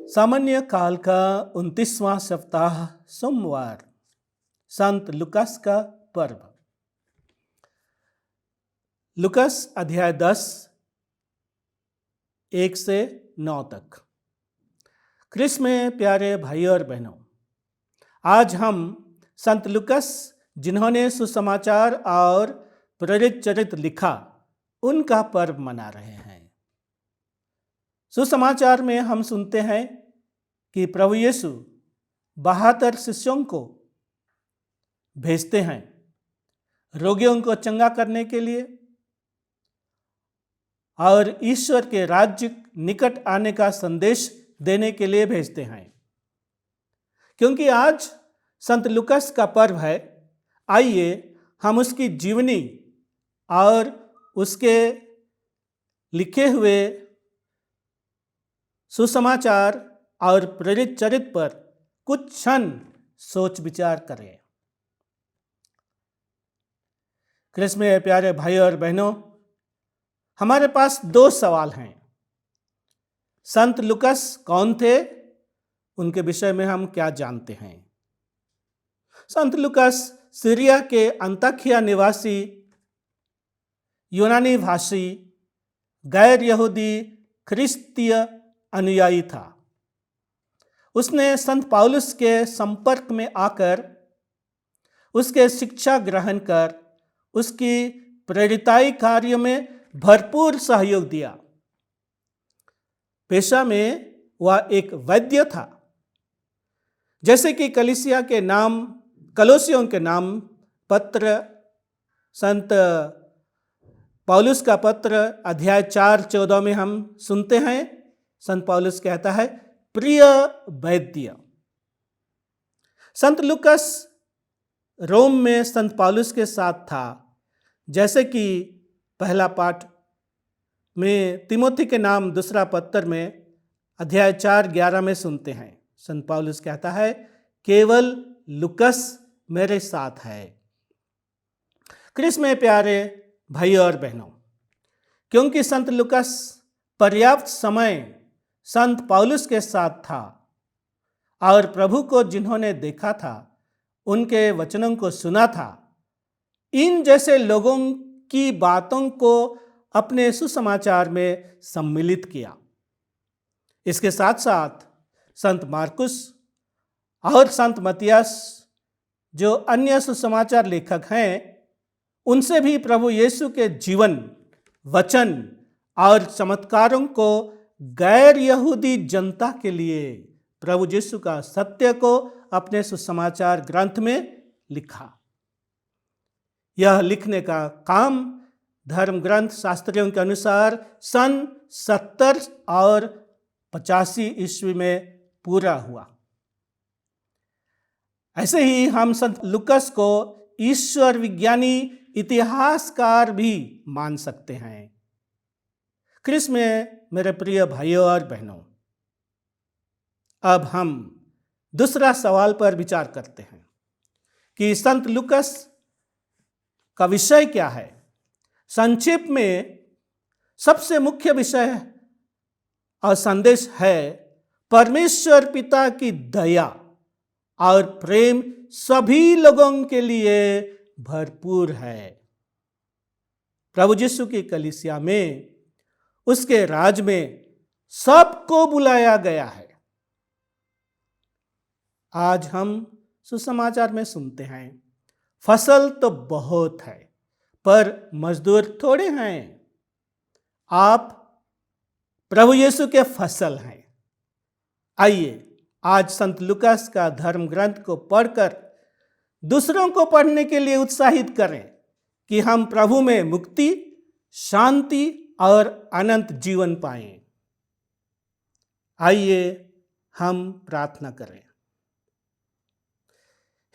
सामान्य काल का 29वां सप्ताह सोमवार, संत लुकास का पर्व। लुकास अध्याय 10 1 से 9 तक। ख्रिस्त में प्यारे भाइयों और बहनों, आज हम संत लुकास जिन्होंने सुसमाचार और प्रेरित चरित्र लिखा, उनका पर्व मना रहे हैं। सुसमाचार में हम सुनते हैं कि प्रभु यीशु 72 शिष्यों को भेजते हैं रोगियों को चंगा करने के लिए और ईश्वर के राज्य निकट आने का संदेश देने के लिए भेजते हैं। क्योंकि आज संत लुकास का पर्व है, आइए हम उसकी जीवनी और उसके लिखे हुए सुसमाचार और प्रेरित चरित्र पर कुछ क्षण सोच विचार करें। ख्रिस्त में प्यारे भाइयों और बहनों, हमारे पास 2 सवाल हैं। संत लुकास कौन थे? उनके विषय में हम क्या जानते हैं? संत लुकास सीरिया के अंताकिया निवासी यूनानी भाषी गैर यहूदी ख्रिस्तीय अनुयायी था। उसने संत पौलुस के संपर्क में आकर उसके शिक्षा ग्रहण कर उसकी प्रेरिताई कार्य में भरपूर सहयोग दिया। पेशा में वह एक वैद्य था। जैसे कि कलोसियों के नाम पत्र, संत पौलुस का पत्र अध्याय 4:14 में हम सुनते हैं, संत पौलुस कहता है, प्रिय वैद्य। संत लुकास रोम में संत पौलुस के साथ था। जैसे कि पहला पाठ में तिमोथी के नाम दूसरा पत्र में अध्याय 4:11 में सुनते हैं, संत पौलुस कहता है, केवल लुकास मेरे साथ है। ख्रिस्त में प्यारे भाइयों और बहनों, क्योंकि संत लुकास पर्याप्त समय संत पौलुस के साथ था और प्रभु को जिन्होंने देखा था, उनके वचनों को सुना था, इन जैसे लोगों की बातों को अपने सुसमाचार में सम्मिलित किया। इसके साथ साथ संत मार्कुस और संत मत्तियास, जो अन्य सुसमाचार लेखक हैं, उनसे भी प्रभु यीशु के जीवन, वचन और चमत्कारों को गैर यहूदी जनता के लिए प्रभु यीशु का सत्य को अपने सुसमाचार ग्रंथ में लिखा। यह लिखने का काम धर्म ग्रंथ शास्त्रियों के अनुसार सन 70 और 85 ईस्वी में पूरा हुआ। ऐसे ही हम संत लुकास को ईश्वर विज्ञानी इतिहासकार भी मान सकते हैं। ख्रिस्त में मेरे प्रिय भाइयों और बहनों, अब हम दूसरा सवाल पर विचार करते हैं कि संत लुकास का विषय क्या है। संक्षिप्त में सबसे मुख्य विषय और संदेश है, परमेश्वर पिता की दया और प्रेम सभी लोगों के लिए भरपूर है। प्रभु यीशु की कलीसिया में, उसके राज में सबको बुलाया गया है। आज हम सुसमाचार में सुनते हैं, फसल तो बहुत है पर मजदूर थोड़े हैं। आप प्रभु यीशु के फसल हैं। आइए आज संत लुकास का धर्म ग्रंथ को पढ़कर दूसरों को पढ़ने के लिए उत्साहित करें कि हम प्रभु में मुक्ति, शांति और अनंत जीवन पाएं। आइए हम प्रार्थना करें।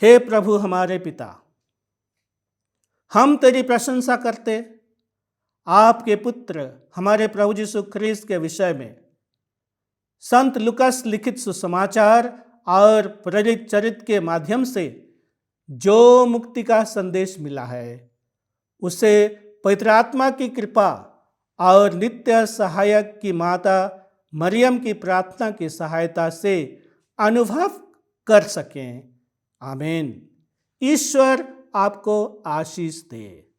हे प्रभु हमारे पिता, हम तेरी प्रशंसा करते आपके पुत्र हमारे प्रभु यीशु ख्रिस्त के विषय में संत लुकास लिखित सुसमाचार और प्रेरित चरित्र के माध्यम से जो मुक्ति का संदेश मिला है, उसे पवित्र आत्मा की कृपा और नित्य सहायक की माता मरियम की प्रार्थना की सहायता से अनुभव कर सकें। आमीन। ईश्वर आपको आशीष दे।